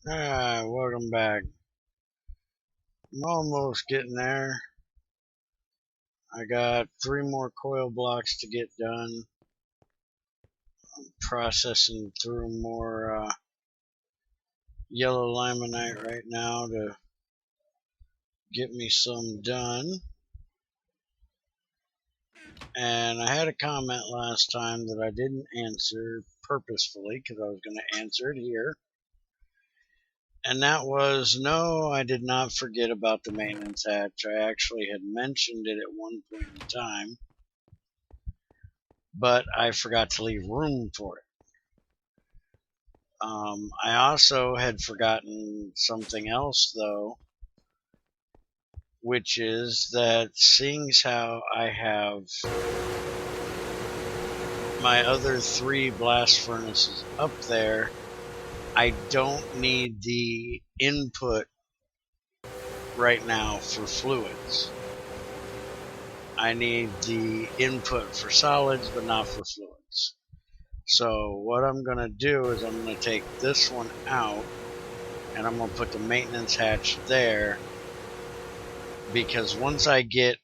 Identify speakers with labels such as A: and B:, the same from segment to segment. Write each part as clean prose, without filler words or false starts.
A: Welcome back. I'm almost getting there. I got 3 more coil blocks to get done. I'm processing through more yellow limonite right now to get me some done. And I had a comment last time that I didn't answer purposefully because I was going to answer it here. And that was, no, I did not forget about the maintenance hatch. I actually had mentioned it at one point in time, but I forgot to leave room for it. I also had forgotten something else, though, which is that seeing as how I have my other 3 blast furnaces up there, I don't need the input right now for fluids. I need the input for solids, but not for fluids. So what I'm going to do is I'm going to take this one out, and I'm going to put the maintenance hatch there, because once I get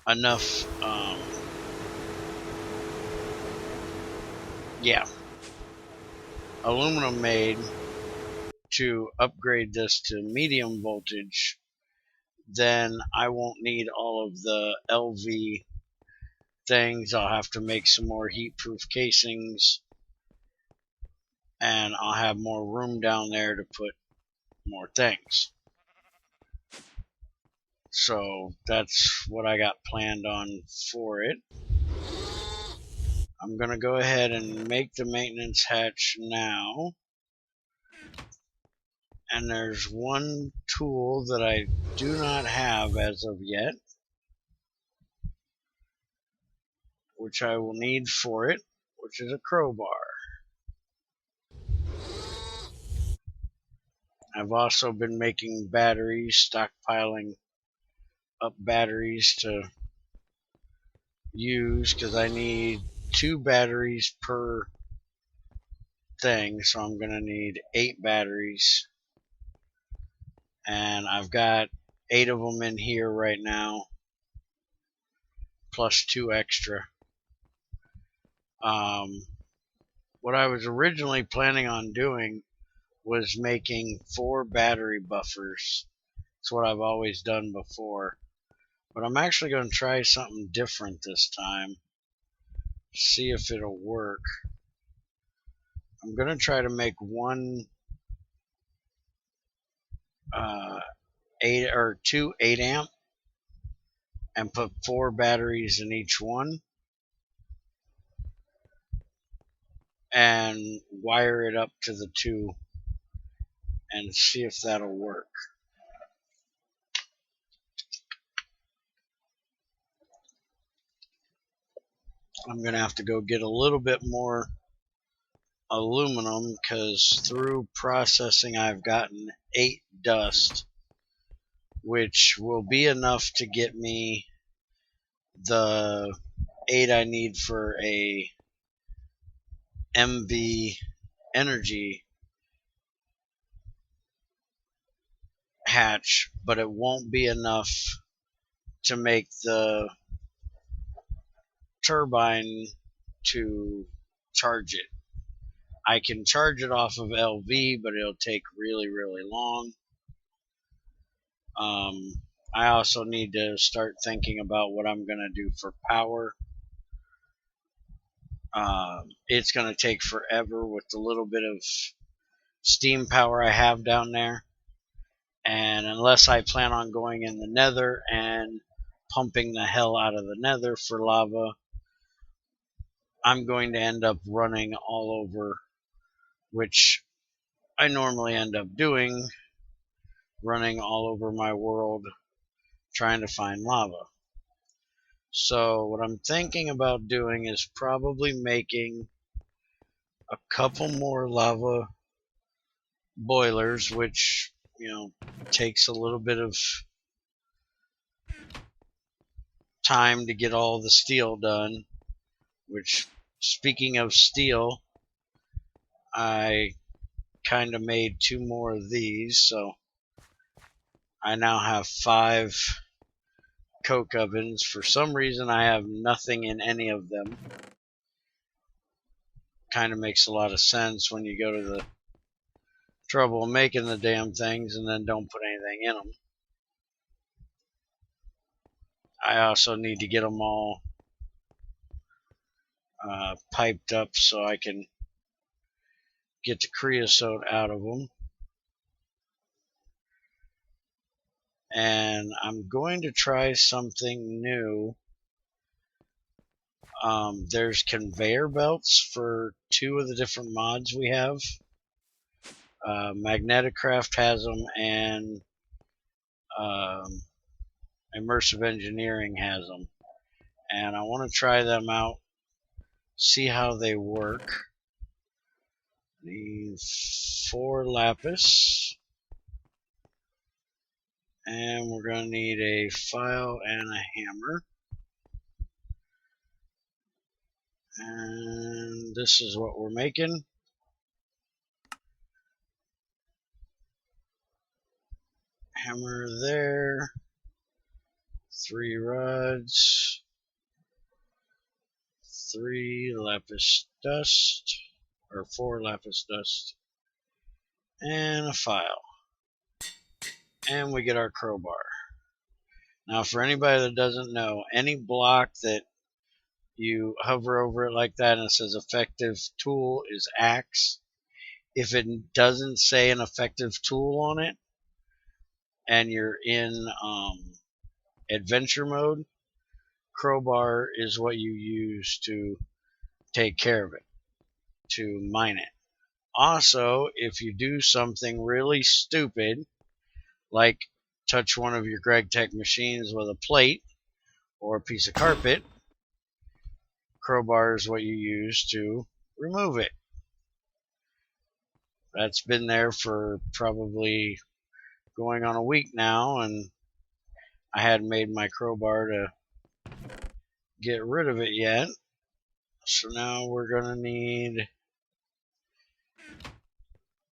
A: enough, aluminum made to upgrade this to medium voltage, then I won't need all of the LV things. I'll have to make some more heat-proof casings, and I'll have more room down there to put more things. So that's what I got planned on for it. I'm going to go ahead and make the maintenance hatch now. And there's one tool that I do not have as of yet, which I will need for it, which is a crowbar. I've also been making batteries, stockpiling up batteries to use, because I need 2 batteries per thing, so I'm going to need 8 batteries. And I've got 8 of them in here right now, plus 2 extra. What I was originally planning on doing was making 4 battery buffers. It's what I've always done before. But I'm actually going to try something different this time. See if it'll work. I'm going to try to make one 2 8 amp and put 4 batteries in each one, and wire it up to the 2 and see if that'll work. I'm going to have to go get a little bit more aluminum, because through processing I've gotten 8 dust, which will be enough to get me the 8 I need for a MV energy hatch, but it won't be enough to make the turbine to charge it. I can charge it off of LV, but it'll take really, really long. I also need to start thinking about what I'm going to do for power. It's going to take forever with the little bit of steam power I have down there. And unless I plan on going in the nether and pumping the hell out of the nether for lava, I'm going to end up running all over, which I normally end up doing, running all over my world trying to find lava. So what I'm thinking about doing is probably making a couple more lava boilers, which, takes a little bit of time to get all the steel done. Which, speaking of steel, I kind of made 2 more of these, so I now have 5 coke ovens. For some reason, I have nothing in any of them. Kind of makes a lot of sense when you go to the trouble of making the damn things and then don't put anything in them. I also need to get them all piped up so I can get the creosote out of them. And I'm going to try something new. There's conveyor belts for 2 of the different mods we have. Magneticraft has them, and Immersive Engineering has them. And I want to try them out, see how they work. Need 4 lapis. And we're going to need a file and a hammer. And this is what we're making. Hammer there. 3 rods. 3 lapis dust. Or 4 lapis dust. And a file. And we get our crowbar. Now, for anybody that doesn't know, any block that you hover over it like that and it says effective tool is axe. If it doesn't say an effective tool on it and you're in adventure mode, crowbar is what you use to take care of it, to mine it. Also, if you do something really stupid, like touch one of your Gregtech machines with a plate or a piece of carpet, crowbar is what you use to remove it. That's been there for probably going on a week now, and I hadn't made my crowbar to get rid of it yet. So now we're going to need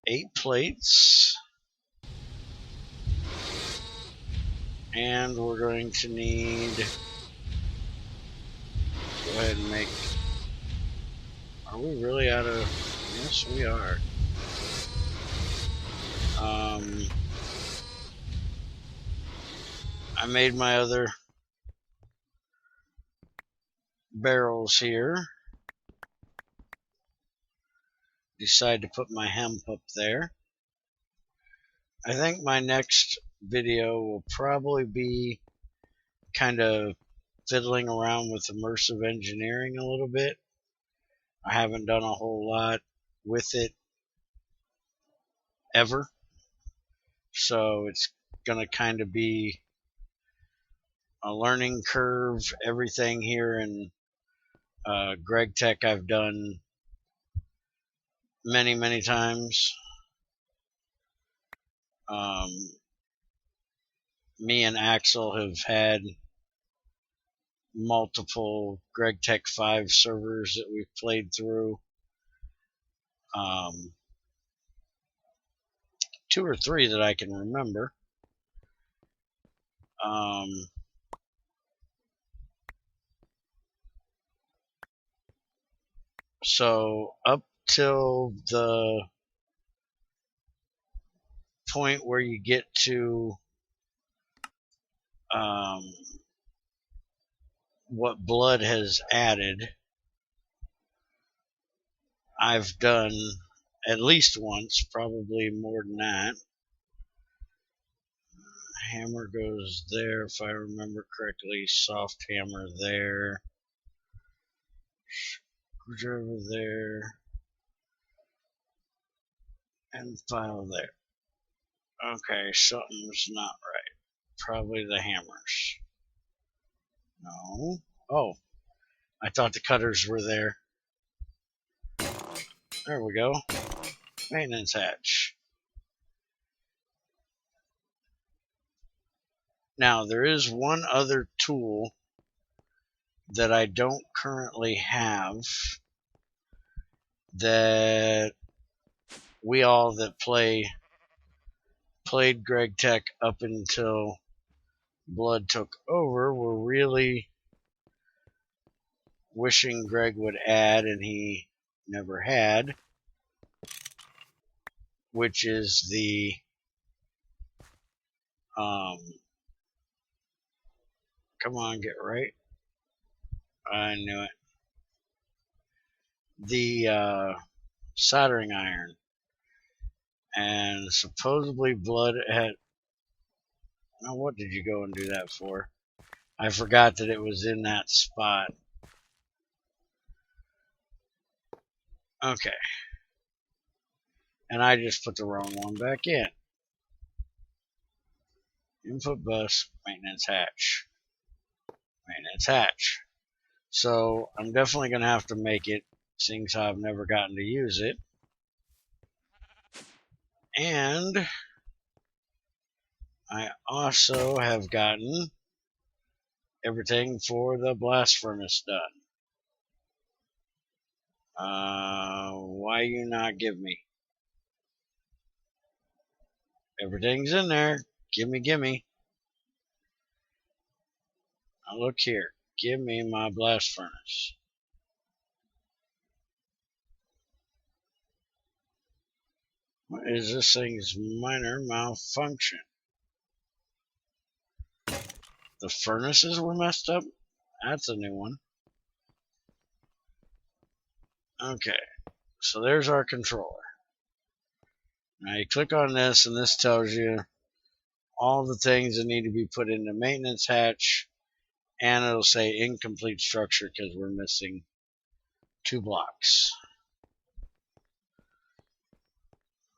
A: 8 plates. And we're going to need, go ahead and make, are we really out of, yes we are. I made my other barrels here. Decide to put my hemp up there. I think my next video will probably be kind of fiddling around with immersive engineering a little bit. I haven't done a whole lot with it ever, so it's gonna kind of be a learning curve. Everything here in Gregtech I've done many times. Me and Axel have had multiple Gregtech 5 servers that we've played through. 2 or 3 that I can remember. So up till the point where you get to what blood has added, I've done at least once, probably more than that. Hammer goes there, if I remember correctly. Soft hammer there. Screwdriver there. And file there. Okay, something's not right. Probably the hammers. No. Oh, I thought the cutters were there. There we go. Maintenance hatch. Now, there is one other tool that I don't currently have that we all that played Gregtech up until Blood took over were really wishing Greg would add, and he never had, which is the come on, get right. I knew it. The soldering iron. And supposedly Blood had... Now, what did you go and do that for? I forgot that it was in that spot. Okay. And I just put the wrong one back in. Input bus, maintenance hatch. Maintenance hatch. So I'm definitely going to have to make it, seeing as I've never gotten to use it. And I also have gotten everything for the blast furnace done. Why you not give me? Everything's in there. Gimme. Now look here. Give me my blast furnace. What is this thing's minor malfunction? The furnaces were messed up? That's a new one. Okay, so there's our controller. Now you click on this, and this tells you all the things that need to be put in the maintenance hatch, and it'll say incomplete structure because we're missing 2 blocks.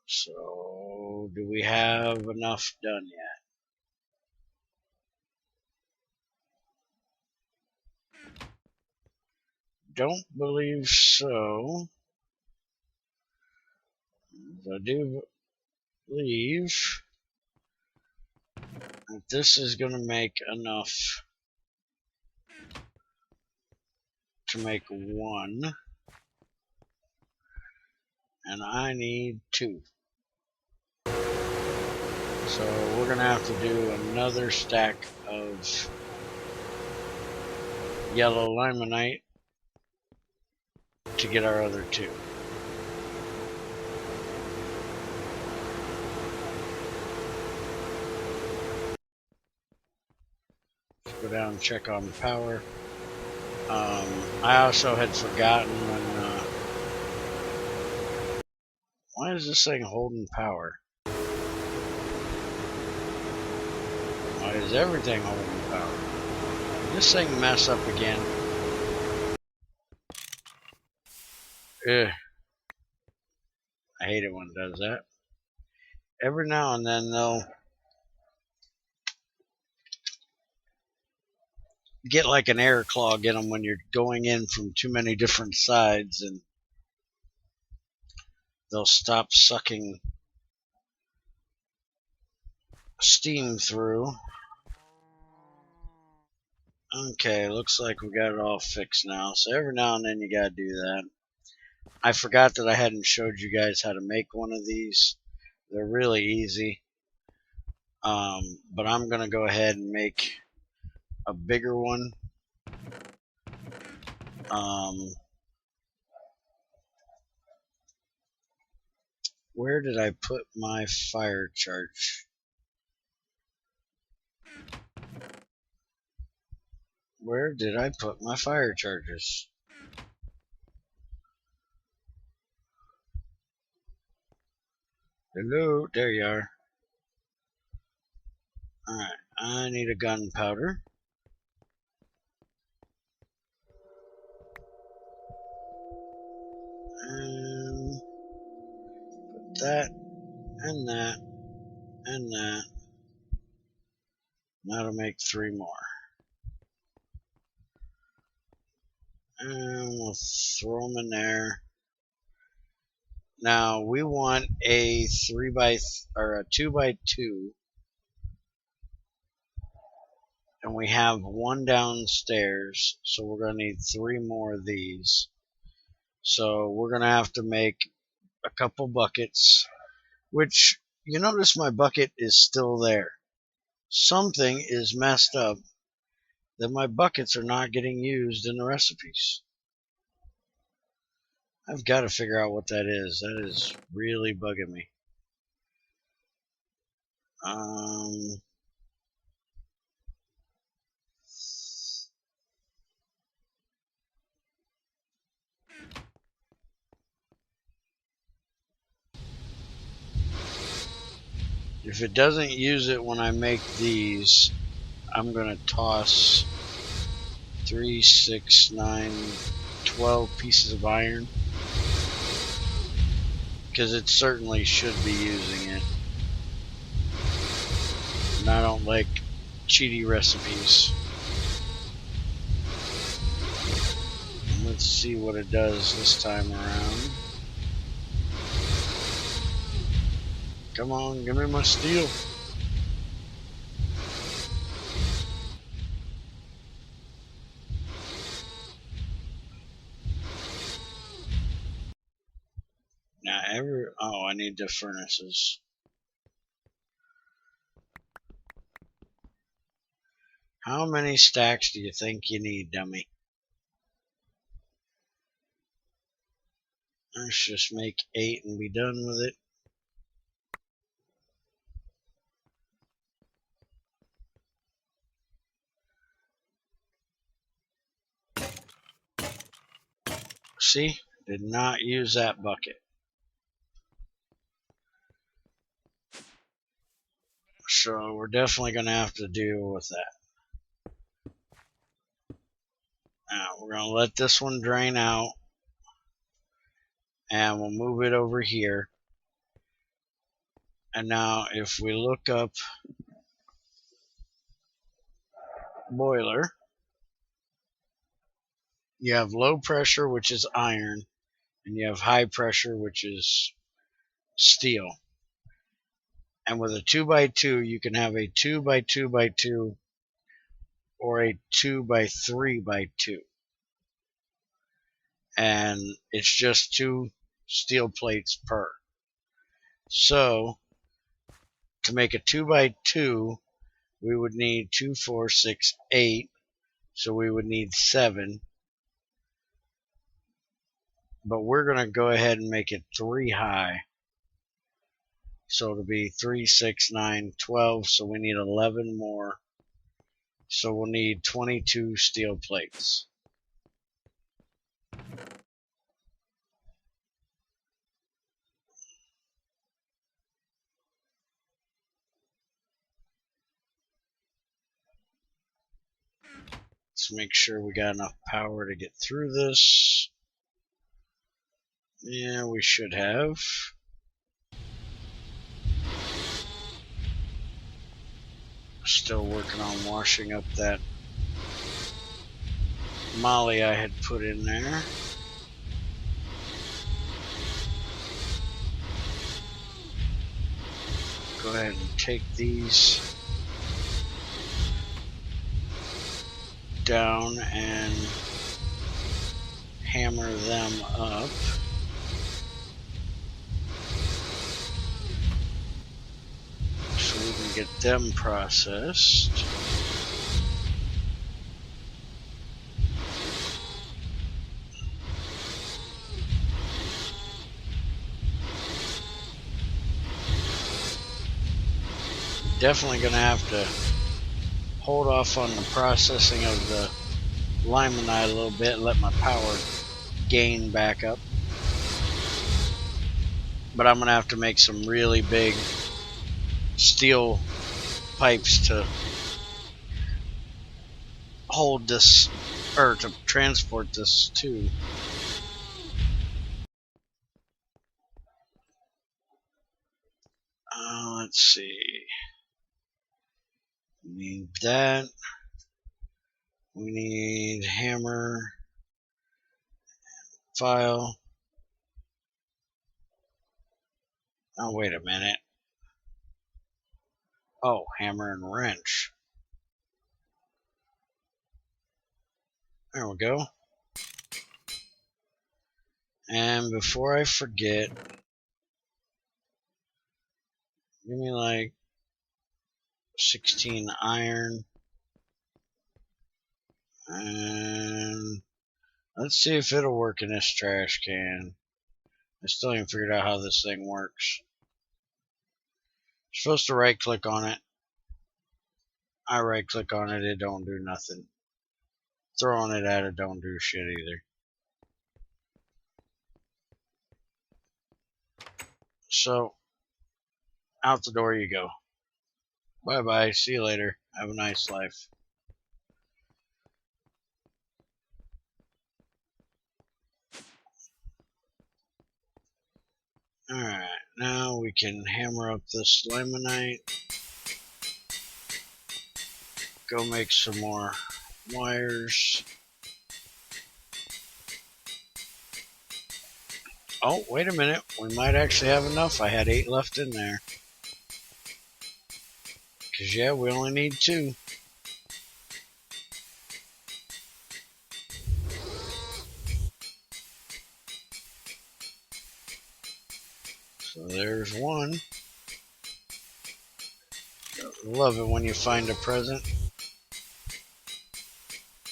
A: So, do we have enough done yet? Don't believe so. I do believe that this is going to make enough to make 1, and I need 2. So we're going to have to do another stack of yellow limonite to get our other 2. Let's go down and check on power. I also had forgotten when... why is this thing holding power? Why is everything holding power? Did this thing mess up again? Ugh. I hate it when it does that. Every now and then they'll get like an air clog in them when you're going in from too many different sides, and they'll stop sucking steam through. Okay, looks like we got it all fixed now. So every now and then you gotta do that. I forgot that I hadn't showed you guys how to make one of these. They're really easy. But I'm gonna go ahead and make a bigger one. Where did I put my fire charge? Where did I put my fire charges? Hello, there you are. Alright, I need a gunpowder. And put that, and that, and that. That'll make 3 more. And we'll throw them in there. Now we want a 2x2, and we have 1 downstairs, so we're going to need 3 more of these. So we're going to have to make a couple buckets, which you notice my bucket is still there. Something is messed up that my buckets are not getting used in the recipes. I've got to figure out what that is. That is really bugging me. If it doesn't use it when I make these, I'm going to toss 3, 6, 9, 12 pieces of iron, because it certainly should be using it. And I don't like cheaty recipes. Let's see what it does this time around. Come on, give me my steel. Now oh, I need the furnaces. How many stacks do you think you need, dummy? Let's just make 8 and be done with it. See? Did not use that bucket. So we're definitely going to have to deal with that. Now we're going to let this one drain out. And we'll move it over here. And now if we look up boiler, you have low pressure, which is iron, and you have high pressure, which is steel. And with a 2x2, you can have a 2x2x2 or a 2x3x2. And it's just 2 steel plates per. So to make a 2x2, we would need 2, 4, 6, 8. So we would need 7. But we're going to go ahead and make it 3 high. So it'll be 3, 6, 9, 12. So we need 11 more. So we'll need 22 steel plates. Let's make sure we got enough power to get through this. Yeah, we should have. Still working on washing up that molly I had put in there. Go ahead and take these down and hammer them up. So we can get them processed. Definitely going to have to hold off on the processing of the limonite a little bit, let my power gain back up. But I'm going to have to make some really big steel pipes to hold this, or to transport this too. Let's see. We need that. We need hammer, file. Oh, wait a minute. Oh, hammer and wrench. There we go. And before I forget, Give me like 16 iron. And let's see if it'll work in this trash can. I still haven't figured out how this thing works. You're supposed to right click on it. I right click on it, it don't do nothing. Throwing it at it don't do shit either. So, out the door you go. Bye bye, see you later. Have a nice life. Alright, now we can hammer up this limonite. Go make some more wires. Oh, wait a minute. We might actually have enough. I had 8 left in there. Because, yeah, we only need 2. So there's 1. Love it when you find a present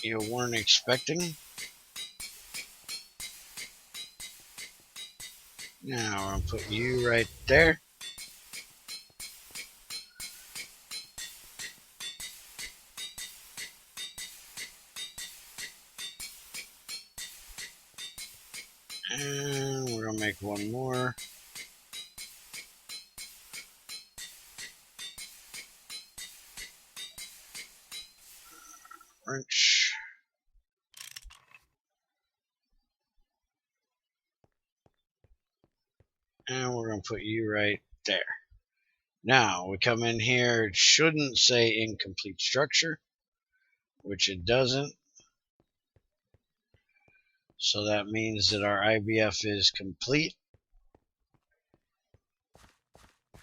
A: you weren't expecting. Now I'm going to put you right there. And we're going to make 1 more. Wrench. And we're going to put you right there. Now we come in here. It shouldn't say incomplete structure, which it doesn't. So that means that our IBF is complete.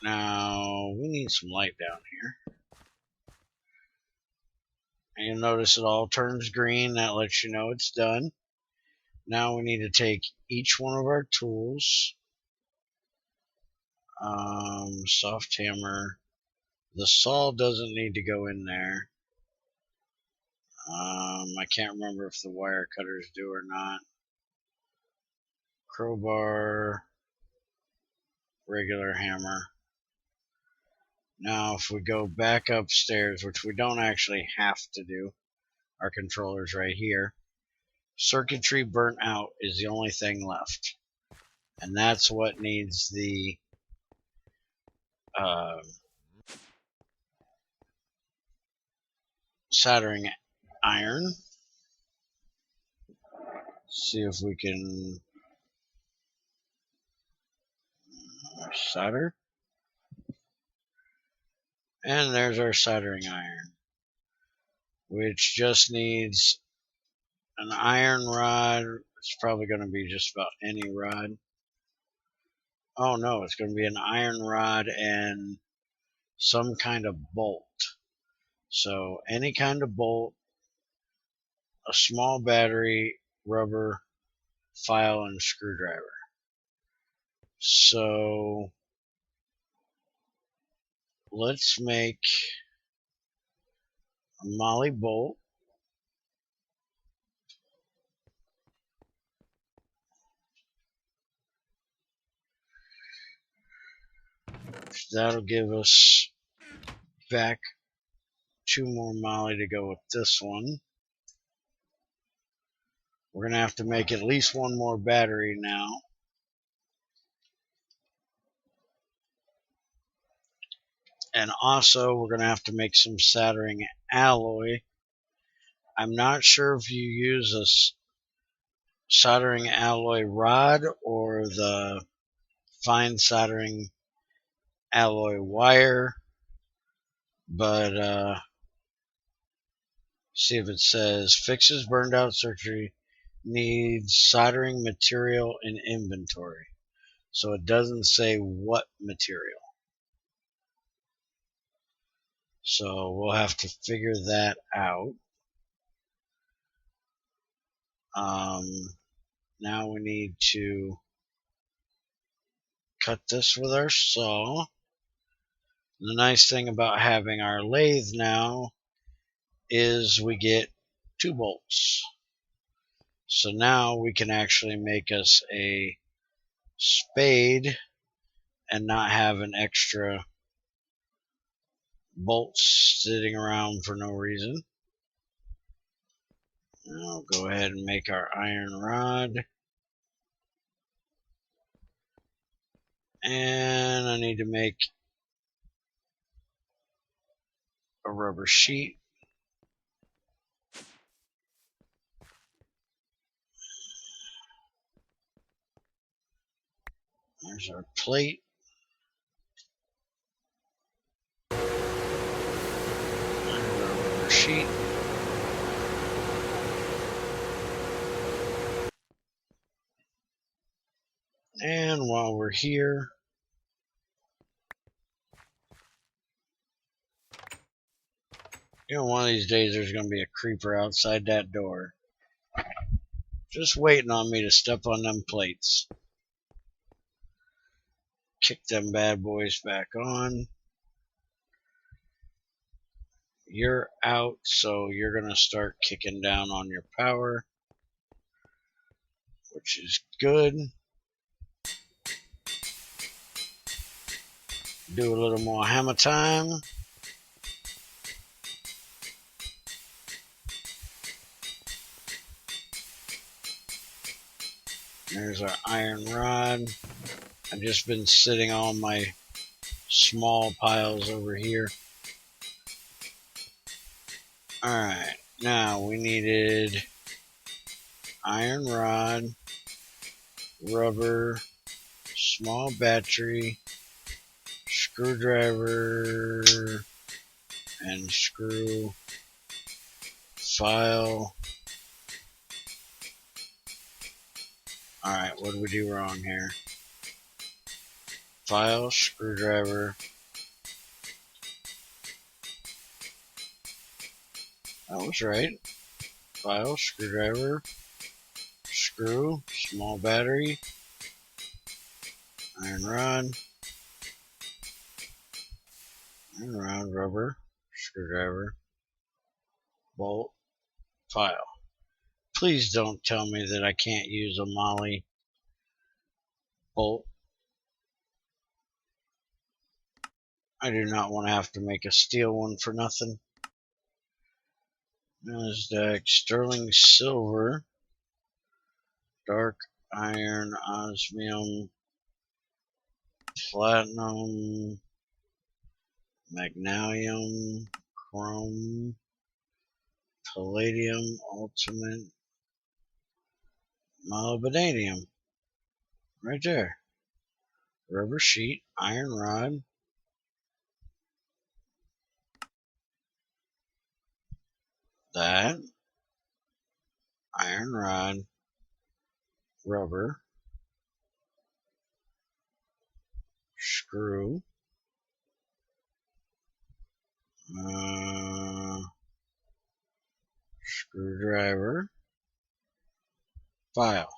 A: Now we need some light down here. And you'll notice it all turns green. That lets you know it's done. Now we need to take each one of our tools. Soft hammer. The saw doesn't need to go in there. I can't remember if the wire cutters do or not. Crowbar. Regular hammer. Now if we go back upstairs, which we don't actually have to do, our controller's right here. Circuitry burnt out is the only thing left. And that's what needs the soldering iron. See if we can solder. And there's our soldering iron, which just needs an iron rod. It's probably going to be just about any rod. Oh no, it's going to be an iron rod and some kind of bolt. So any kind of bolt, a small battery, rubber, file, and screwdriver. So let's make a molly bolt. That'll give us back 2 more molly to go with this one. We're going to have to make at least 1 more battery now. And also we're going to have to make some soldering alloy. I'm not sure if you use a soldering alloy rod or the fine soldering alloy wire, but see if it says fixes burned out circuitry, needs soldering material in inventory. So it doesn't say what material. So we'll have to figure that out. Now we need to cut this with our saw. The nice thing about having our lathe now is we get 2 bolts. So now we can actually make us a spade and not have an extra bolt sitting around for no reason. I'll go ahead and make our iron rod. And I need to make a rubber sheet. There's our plate. There's our rubber sheet. And while we're here, one of these days there's going to be a creeper outside that door, just waiting on me to step on them plates. Kick them bad boys back on. You're out, so you're going to start kicking down on your power, which is good. Do a little more hammer time. There's our iron rod. I've just been sitting on my small piles over here. Alright, now we needed iron rod, rubber, small battery, screwdriver, and screw, file. Alright, what did we do wrong here? File, screwdriver. That was right. File, screwdriver, screw, small battery, iron rod, rubber, screwdriver, bolt, file. Please don't tell me that I can't use a molly bolt. I do not want to have to make a steel one for nothing. Nasdaq, sterling silver, dark iron, osmium, platinum, magnesium, chrome, palladium, ultimate, molybdenum. Right there. Rubber sheet, iron rod. That. Iron rod. Rubber. Screw. Screwdriver. File.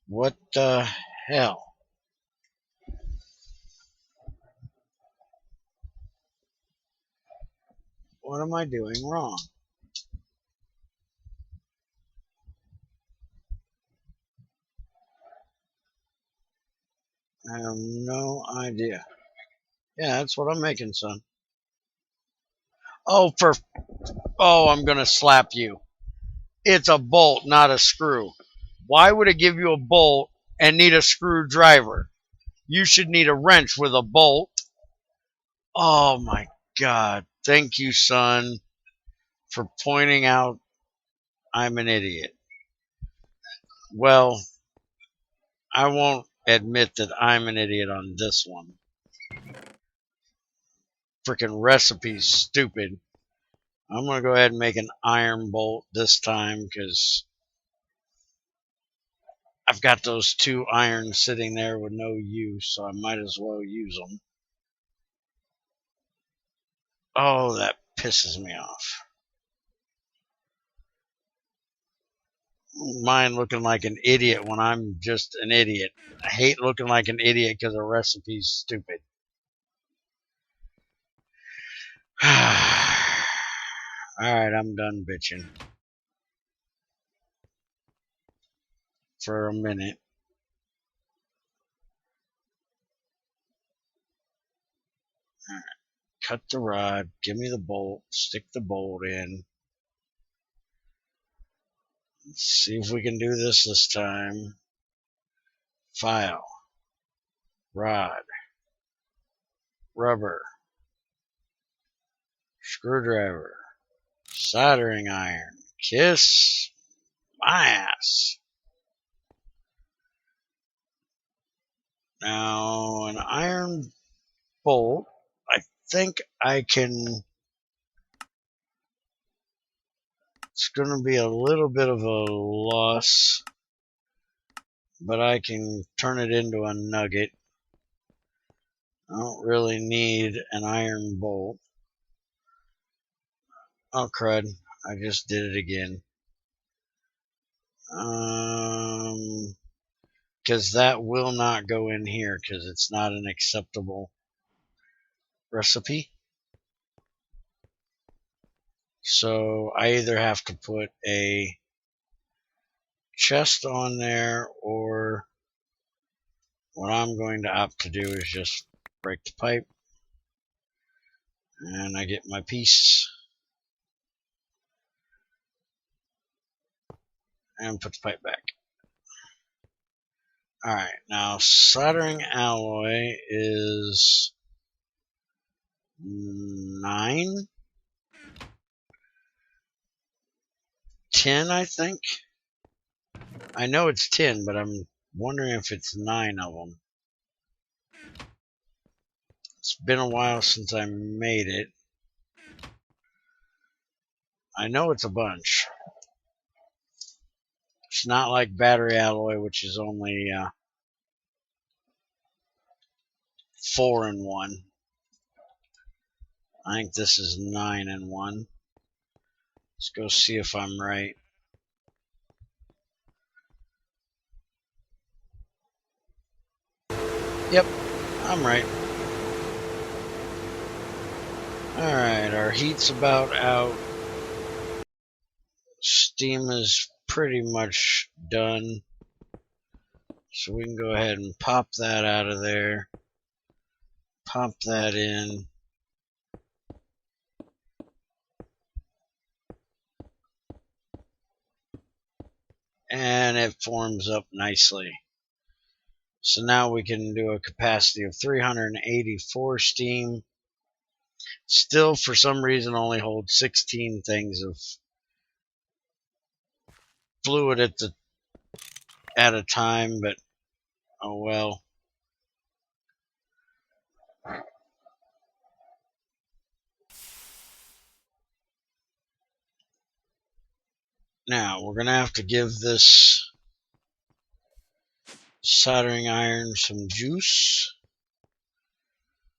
A: What the hell? What am I doing wrong? I have no idea. Yeah, that's what I'm making, son. Oh, I'm gonna slap you. It's a bolt, not a screw. Why would it give you a bolt and need a screwdriver? You should need a wrench with a bolt. Oh my God. Thank you, son, for pointing out I'm an idiot. Well, I won't admit that I'm an idiot on this one. Freaking recipe's stupid. I'm going to go ahead and make an iron bolt this time because I've got those 2 irons sitting there with no use, so I might as well use them. Oh, that pisses me off. Mine looking like an idiot when I'm just an idiot. I hate looking like an idiot because the recipe's stupid. Alright, I'm done bitching. For a minute. Alright. Cut the rod, give me the bolt, stick the bolt in. Let's see if we can do this time. File. Rod. Rubber. Screwdriver. Soldering iron. Kiss my ass. Now, an iron bolt, I think I can... It's going to be a little bit of a loss, but I can turn it into a nugget. I don't really need an iron bolt. Oh, crud. I just did it again. Because that will not go in here because it's not an acceptable recipe. So I either have to put a chest on there, or what I'm going to opt to do is just break the pipe and I get my piece and put the pipe back. Alright, now soldering alloy is 9, 10, I think. I know it's 10, but I'm wondering if it's 9 of them. It's been a while since I made it. I know it's a bunch. It's not like battery alloy, which is only 4 in 1. I think this is 9 in 1. Let's go see if I'm right. Yep, I'm right. Alright, our heat's about out. Steam is pretty much done. So we can go ahead and pop that out of there. Pop that in. And it forms up nicely. So now we can do a capacity of 384 steam. Still, for some reason, only holds 16 things of fluid at a time, but oh well. Now, we're going to have to give this soldering iron some juice,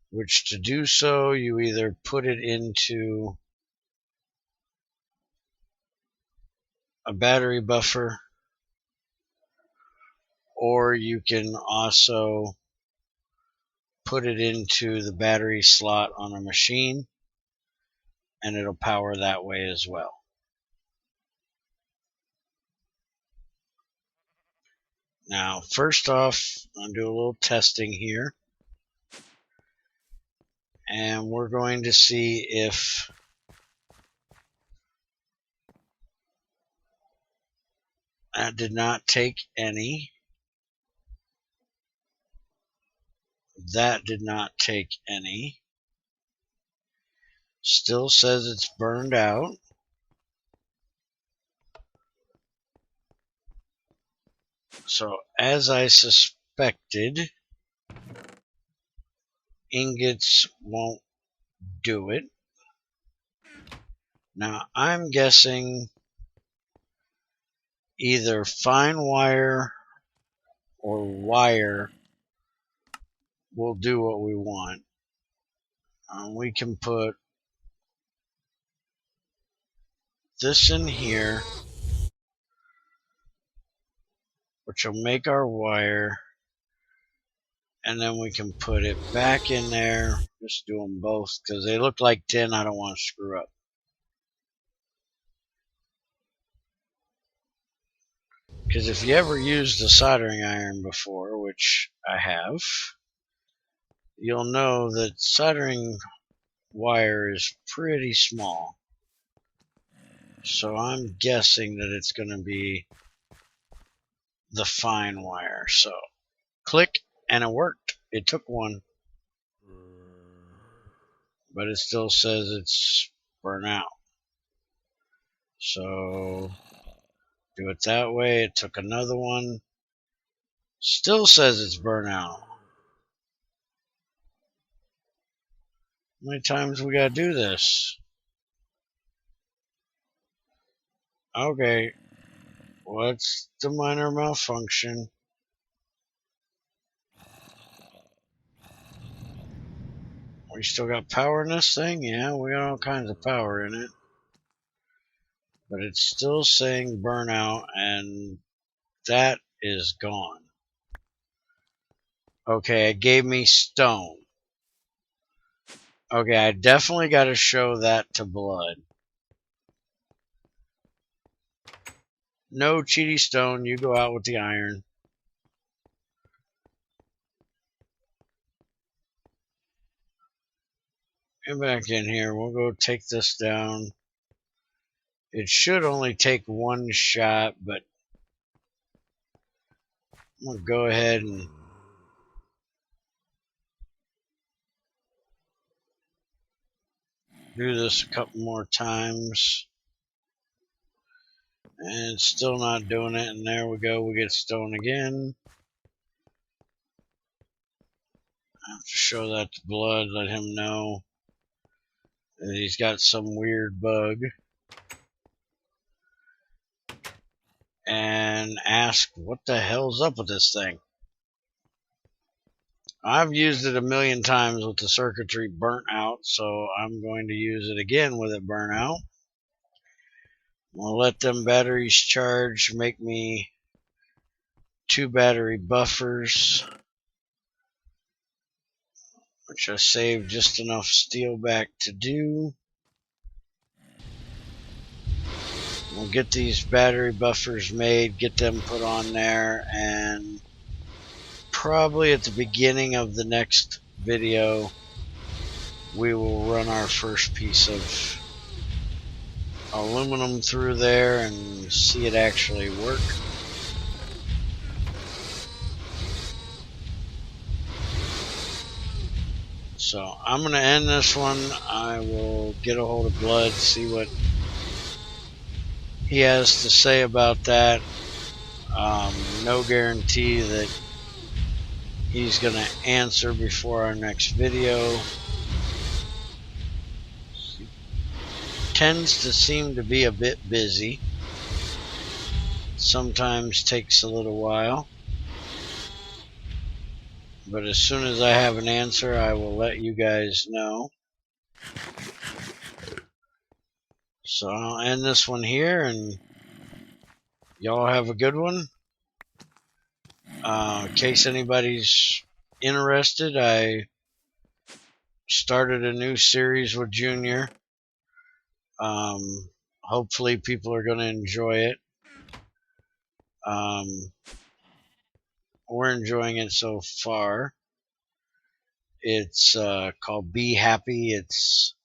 A: which to do so, you either put it into a battery buffer, or you can also put it into the battery slot on a machine, and it'll power that way as well. Now, first off, I'll do a little testing here. And we're going to see if that did not take any. That did not take any. Still says it's burned out. So, as I suspected, ingots won't do it. Now, I'm guessing either fine wire or wire will do what we want. We can put this in here, which will make our wire, And then we can put it back in there. Just do them both because they look like tin. I don't want to screw up. Because if you ever used a soldering iron before, which I have, you'll know that soldering wire is pretty small. So I'm guessing that it's going to be the fine wire. So click, and it worked. It took one. But it still says it's burnt out. So do it that way. It took another one. Still says it's burnt out. How many times we gotta do this? Okay. What's the minor malfunction? We still got power in this thing? Yeah, we got all kinds of power in it. But it's still saying burnout, and that is gone. Okay, it gave me stone. Okay, I definitely got to show that to blood. No cheaty stone, you go out with the iron. Get back in here. We'll go take this down. It should only take one shot, but I'm going to go ahead and do this a couple more times. And it's still not doing it. And there we go. We get stone again. I have to show that to blood. Let him know that he's got some weird bug. And ask what the hell's up with this thing. I've used it a million times with the circuitry burnt out, so I'm going to use it again with it burnt out. We'll let them batteries charge, make me 2 battery buffers, which I saved just enough steel back to do. We'll get these battery buffers made, get them put on there, and probably at the beginning of the next video we will run our first piece of aluminum through there and see it actually work. So I'm going to end this one. I will get a hold of Blood, see what he has to say about that. No guarantee that he's going to answer before our next video. He tends to seem to be a bit busy. Sometimes takes a little while. But as soon as I have an answer, I will let you guys know. So I'll end this one here, and y'all have a good one. In case anybody's interested, I started a new series with Junior. Hopefully people are going to enjoy it. We're enjoying it so far. It's called Be Happy. It's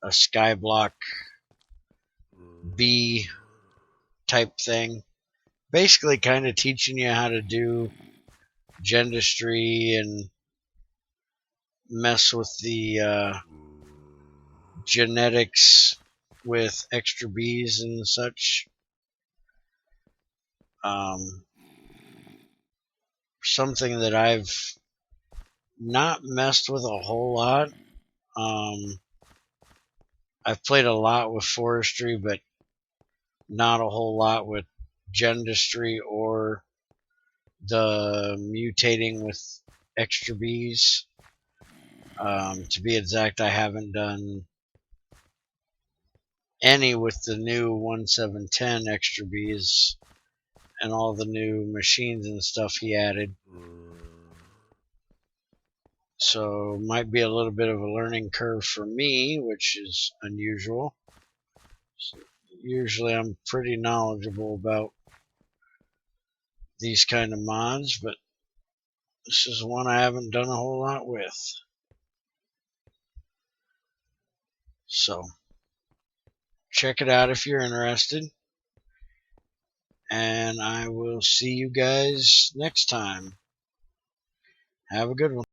A: a skyblock B type thing. Basically kind of teaching you how to do gendistry and mess with the genetics with extra Bs and such. Something that I've not messed with a whole lot. I've played a lot with forestry, but not a whole lot with gendistry or the mutating with extra Bs. To be exact, I haven't done any with the new 1710 extra Bs and all the new machines and stuff he added. So might be a little bit of a learning curve for me, which is unusual. So usually I'm pretty knowledgeable about these kind of mods, but this is one I haven't done a whole lot with. So check it out if you're interested. And I will see you guys next time. Have a good one.